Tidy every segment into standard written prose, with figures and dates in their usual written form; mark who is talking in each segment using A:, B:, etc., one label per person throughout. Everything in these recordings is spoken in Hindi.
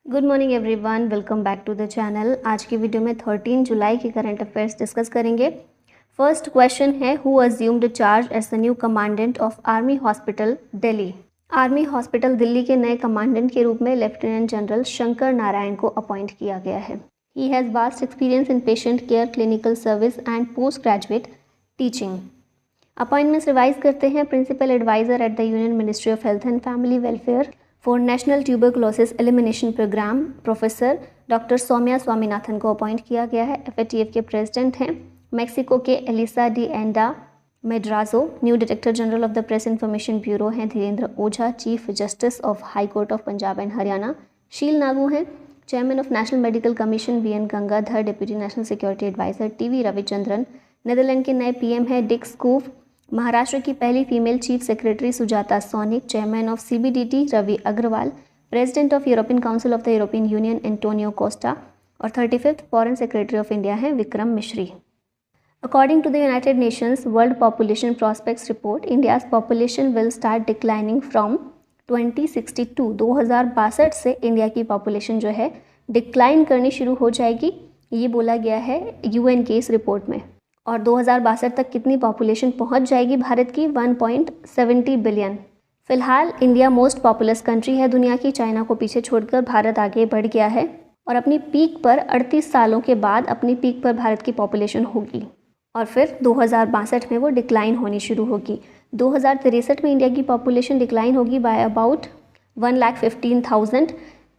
A: Good morning everyone, welcome back to the channel. आज की वीडियो में 13 जुलाई के करंट अफेयर्स डिस्कस करेंगे। फर्स्ट क्वेश्चन है, who assumed charge as the new commandant of army hospital Delhi. Army hospital Delhi के नए कमांडेंट के रूप में लेफ्टिनेंट जनरल शंकर नारायण को अपॉइंट किया गया है। He has vast experience in patient care, clinical service and post graduate teaching. Appointments revise करते हैं। Principal adviser at the union ministry of health and family welfare for national tuberculosis elimination programme professor doctor Soumya Swaminathan को अपॉइंट किया गया है। एफएटीएफ के प्रेसिडेंट हैं मैक्सिको के Elisa de Anda Madrazo. New director general of the press information bureau हैं Dhirendra Ojha. Chief justice of high court of Punjab and Haryana Sheel Nagu हैं। Chairman of national medical commission V N Gangadhar. Deputy national security adviser TV Ravichandran. Netherland के नए पीएम है डिक स्कूफ। महाराष्ट्र की पहली female chief secretary Sujata Saunik. Chairman of CBDT Ravi Agrawal. President of European council of the European Union Antonio Costa. और 35th foreign secretary of India हैं Vikram Misri. According to the United Nations world population prospects report, India's population will start declining from 2062। 2062 से इंडिया की पॉपुलेशन जो है डिक्लाइन करनी शुरू हो जाएगी, ये बोला गया है यूएन की इस रिपोर्ट में। और 2062 तक कितनी पॉपुलेशन पहुंच जाएगी भारत की? 1.70 बिलियन। फिलहाल इंडिया मोस्ट पॉपुलस कंट्री है दुनिया की। चाइना को पीछे छोड़कर भारत आगे बढ़ गया है और अपनी पीक पर 38 सालों के बाद अपनी पीक पर भारत की पॉपुलेशन होगी और फिर 2062 में वो डिक्लाइन होनी शुरू होगी। 2063 में इंडिया की पॉपुलेशन डिक्लाइन होगी बाय अबाउट 1,15,000।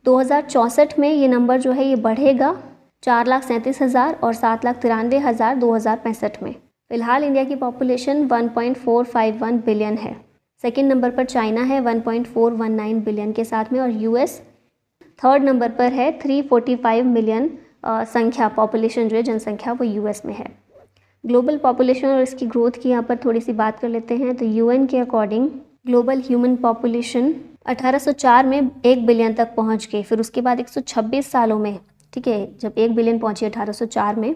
A: 2064 में ये नंबर जो है ये बढ़ेगा 4,37,000 और 7,93,000 2065 में। फिलहाल इंडिया की पॉपुलेशन 1.451 बिलियन है। सेकंड नंबर पर चाइना है 1.419 बिलियन के साथ में और यूएस थर्ड नंबर पर है। 345 मिलियन संख्या पॉपुलेशन जो है जनसंख्या वो यूएस में है। ग्लोबल पॉपुलेशन और इसकी ग्रोथ की यहाँ पर थोड़ी सी बात कर लेते हैं। तो यूएन के अकॉर्डिंग ग्लोबल ह्यूमन पॉपुलेशन 1804 में 1 बिलियन तक पहुँच गई। फिर उसके बाद 126 सालों में, ठीक है, जब 1 बिलियन पहुंची 1804 में,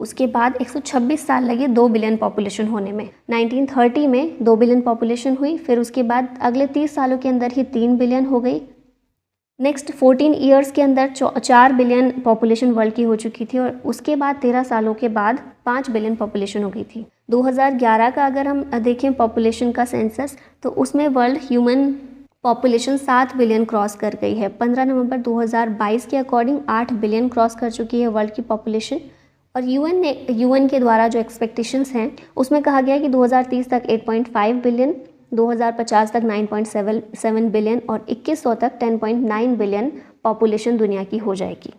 A: उसके बाद 126 साल लगे 2 बिलियन पॉपुलेशन होने में। 1930 में 2 बिलियन पॉपुलेशन हुई। फिर उसके बाद अगले 30 सालों के अंदर ही 3 बिलियन हो गई। नेक्स्ट 14 ईयर्स के अंदर 4 बिलियन पॉपुलेशन वर्ल्ड की हो चुकी थी और उसके बाद 13 सालों के बाद 5 बिलियन पॉपुलेशन हो गई थी। 2011 का अगर हम देखें पॉपुलेशन का सेंसस, तो उसमें world human population 7 billion cross कर गई है। 15 नवंबर 2022 के अकॉर्डिंग 8 बिलियन क्रॉस कर चुकी है वर्ल्ड की पॉपुलेशन। और यूएन के द्वारा जो एक्सपेक्टेशंस हैं उसमें कहा गया है कि 2030 तक 8.5 बिलियन, 2050 तक 9.7 बिलियन और 2100 तक 10.9 बिलियन पॉपुलेशन दुनिया की हो जाएगी।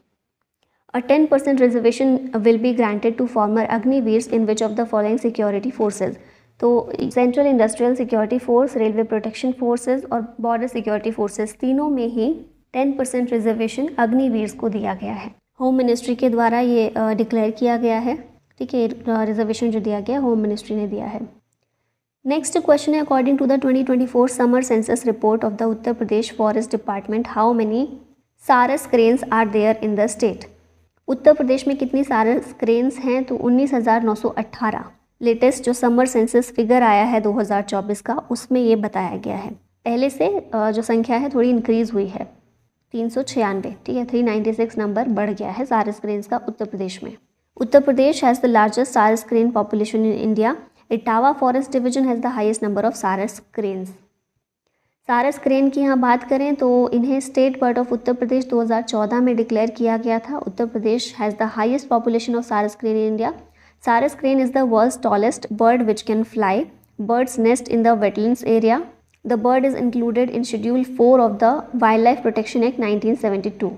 A: और 10% reservation will be granted to former Agniveers in which of the following security forces. तो central industrial security force, railway protection forces और बॉर्डर सिक्योरिटी फोर्सेस, तीनों में ही 10% रिजर्वेशन अग्निवीर्स को दिया गया है। होम मिनिस्ट्री के द्वारा ये डिक्लेयर किया गया है, ठीक है। रिजर्वेशन जो दिया गया होम मिनिस्ट्री ने दिया है। नेक्स्ट क्वेश्चन है, according to the 2024 summer census report of the Uttar Pradesh forest department, how many sarus cranes are there in the state. Uttar Pradesh में कितनी सारस क्रेन्स हैं? तो 19,918। लेटेस्ट जो समर सेंसस फिगर आया है 2024 का, उसमें ये बताया गया है। पहले से जो संख्या है थोड़ी इंक्रीज हुई है, 396, ठीक है, 396 नंबर बढ़ गया है सारस क्रेन्स का उत्तर प्रदेश में। Uttar Pradesh has the largest sarus crane population in India. Etawah forest division has the highest number of sarus cranes. Sarus crane की यहाँ बात करें तो इन्हें state bird of Uttar Pradesh 2014 में डिक्लेयर किया गया था। Uttar Pradesh has the highest population of sarus crane in India. Sarus crane is the world's tallest bird which can fly. Birds nest in the wetlands area. The bird is included in Schedule 4 of the Wildlife Protection Act 1972.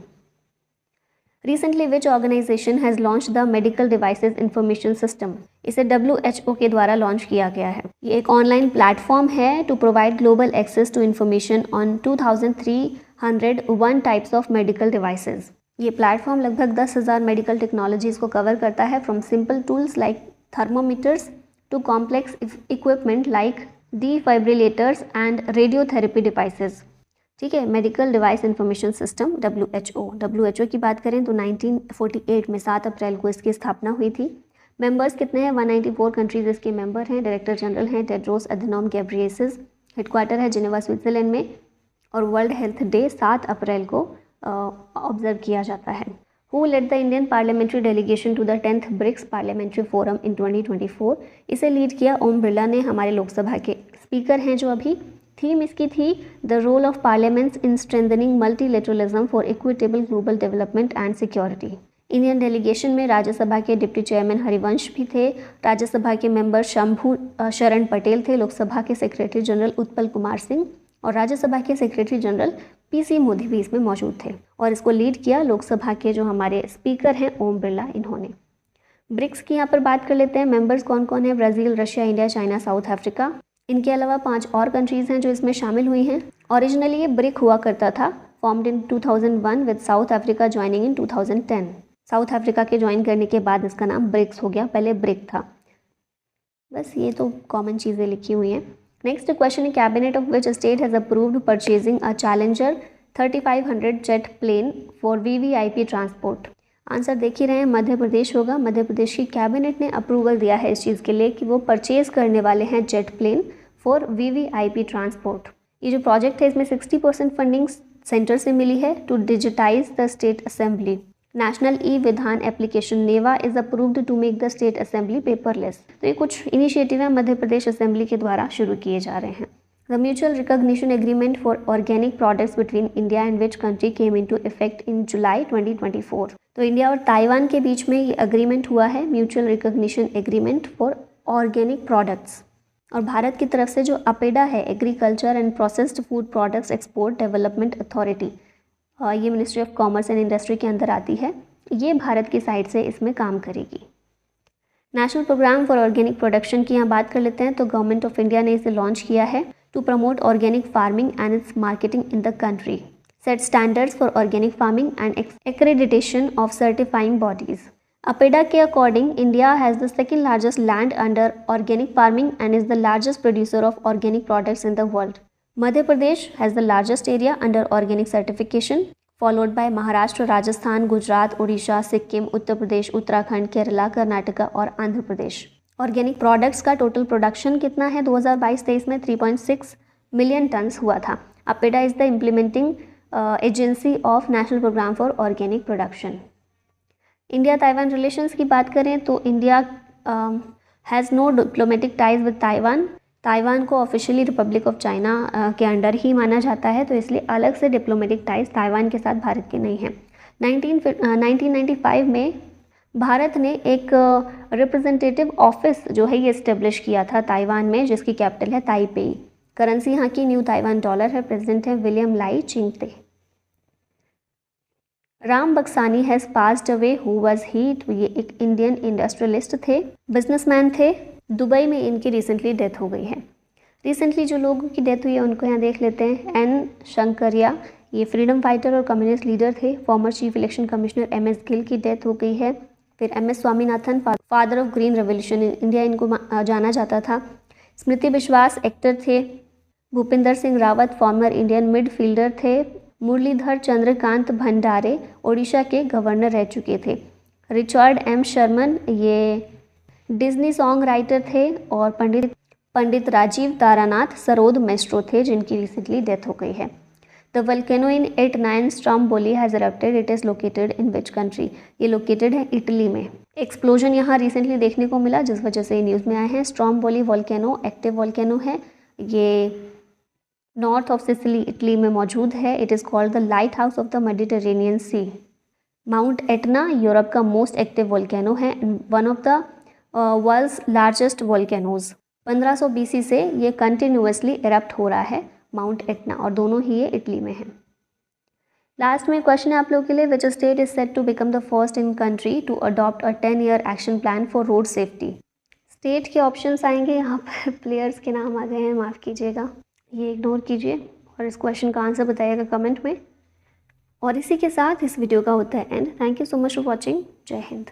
A: Recently, which organization has launched the Medical Devices Information System? इसे WHO के द्वारा लॉन्च किया गया है। ये एक ऑनलाइन प्लेटफॉर्म है to provide global access to information on 2,301 types of medical devices. ये प्लेटफॉर्म लगभग 10,000 मेडिकल टेक्नोलॉजीज़ को कवर करता है, from simple tools like thermometers to complex equipment like defibrillators and radiotherapy devices, ठीक है। Medical device information system WHO की बात करें तो 1948 में 7 अप्रैल को इसकी स्थापना हुई थी। मेंबर्स कितने हैं? 194 कंट्रीज़ इसके मेंबर हैं। डायरेक्टर जनरल हैं टेड्रोस अधनॉम घेब्रेयेसस। हेडक्वार्टर है जिनेवा स्विट्ज़रलैंड में। और वर्ल्ड हेल्थ डे 7 अप्रैल को ऑब्जर्व किया जाता है। Who led the Indian parliamentary delegation to the 10th BRICS parliamentary forum in 2024? इसे लीड किया ओम बिरला ने, हमारे लोकसभा के स्पीकर हैं जो अभी। थीम इसकी थी the role of parliaments in strengthening multilateralism for equitable global development and security. Indian delegation में राज्यसभा के डिप्टी चेयरमैन हरिवंश भी थे, राज्यसभा के मेंबर शंभू शरण पटेल थे, लोकसभा के सेक्रेटरी जनरल उत्पल कुमार सिंह और राज्यसभा के सेक्रेटरी जनरल पीसी मोदी भी इसमें मौजूद थे। और इसको लीड किया लोकसभा के जो हमारे स्पीकर हैं ओम बिरला, इन्होंने। ब्रिक्स की यहाँ पर बात कर लेते हैं। मेंबर्स कौन कौन है? Brazil, Russia, India, China, south Africa. इनके अलावा 5 और कंट्रीज़ हैं जो इसमें शामिल हुई हैं। ओरिजिनली ये ब्रिक हुआ करता था, formed in 2001 with south Africa joining in 2010। South Africa के ज्वाइन करने के बाद इसका नाम ब्रिक्स हो गया, पहले ब्रिक था। बस ये तो कॉमन चीज़ें लिखी हुई हैं। नेक्स्ट क्वेश्चन है, cabinet of which state has approved purchasing a challenger 3500 jet plane for VVIP transport? Answer देख ही रहे हैं, मध्य प्रदेश होगा। मध्य प्रदेश की कैबिनेट ने अप्रूवल दिया है इस चीज़ के लिए कि वो परचेज करने वाले हैं jet plane for VVIP transport. ये जो प्रोजेक्ट है इसमें 60% फंडिंग सेंटर से मिली है to digitise the state assembly. National e Vidhan application NeVA is approved to make the state assembly paperless. तो ये कुछ इनिशिएटिव है मध्य प्रदेश असेंबली के द्वारा शुरू किए जा रहे हैं। The mutual recognition agreement for organic products between India and which country came into effect in July 2024? तो इंडिया और ताइवान के बीच में ये अग्रीमेंट हुआ है, mutual recognition agreement for organic products. और भारत की तरफ से जो अपेडा है, agriculture and processed food products export development authority, ये ministry of commerce and industry के अंदर आती है, ये भारत की साइड से इसमें काम करेगी। National programme for organic production की यहाँ बात कर लेते हैं। तो गवर्नमेंट ऑफ इंडिया ने इसे लॉन्च किया है to promote organic farming and its marketing in the country, set standards for organic farming and accreditation of certifying bodies. APEDA के according India has the second largest land under organic farming and is the largest producer of organic products in the world. Madhya Pradesh has the largest area under organic certification, followed by Maharashtra, Rajasthan, Gujarat, Odisha, Sikkim, Uttar Pradesh, Uttarakhand, Kerala, Karnataka और आंध्र प्रदेश। ऑर्गेनिक प्रोडक्ट्स का टोटल प्रोडक्शन कितना है? 2022-23 में 3.6 मिलियन टन्स हुआ था। APEDA is the implementing agency of national programme for organic production. India Taiwan relations की बात करें तो India has no diplomatic ties with Taiwan. Taiwan को ऑफिशियली रिपब्लिक ऑफ चाइना के अंडर ही माना जाता है, तो इसलिए अलग से डिप्लोमेटिक टाइज ताइवान के साथ भारत के नहीं हैं। 1995 में भारत ने एक रिप्रेजेंटेटिव ऑफिस जो है ये इस्टेब्लिश किया था ताइवान में, जिसकी कैपिटल है ताइपेई। करेंसी यहाँ की न्यू ताइवान डॉलर है। प्रेसिडेंट है William Lai Ching-te. Ram Buxani has passed away, who was he? तो ये एक इंडियन इंडस्ट्रियलिस्ट थे, बिजनेसमैन थे। दुबई में इनकी रिसेंटली डेथ हो गई है। रिसेंटली जो लोगों की डेथ हुई है उनको यहाँ देख लेते हैं। एन शंकरिया, ये फ्रीडम फाइटर और कम्युनिस्ट लीडर थे। Former chief election commissioner MS Gill की डेथ हो गई है। फिर MS Swaminathan, father of green revolution in India, इनको जाना जाता था। स्मृति विश्वास एक्टर थे। Bhupinder Singh Rawat former Indian midfielder थे। मुरलीधर चंद्रकांत भंडारे ओडिशा के गवर्नर रह चुके थे। रिचर्ड M शर्मन, ये डिज्नी सॉन्ग राइटर थे। और पंडित राजीव तारानाथ सरोद मेस्ट्रो थे, जिनकी रिसेंटली डेथ हो गई है। The volcano in 8-9 Stromboli has erupted, it is located in which country? ये लोकेटेड है इटली में। एक्सप्लोजन यहाँ रिसेंटली देखने को मिला, जिस वजह से ये न्यूज़ में आए हैं। स्ट्रोम्बोली वॉल्केनो एक्टिव वॉल्केनो है, ये नॉर्थ ऑफ सिसिली इटली में मौजूद है। It is called the lighthouse of the Mediterranean sea. Mount Etna Europe का मोस्ट एक्टिव वॉल्केनो है, one of the world's largest volcanoes. 1500 BC से ये कंटिन्यूसली इरप्ट हो रहा है माउंट एटना, और दोनों ही ये इटली में है। लास्ट में क्वेश्चन है आप लोगों के लिए, which state is set to become the first in country to adopt a 10-year action plan for road safety? State के ऑप्शंस आएंगे, यहाँ पर प्लेयर्स के नाम आ गए हैं, माफ़ कीजिएगा, ये इग्नोर कीजिए और इस क्वेश्चन का आंसर बताइएगा कमेंट में। और इसी के साथ इस वीडियो का होता है and. Thank you so much for watching. जय हिंद।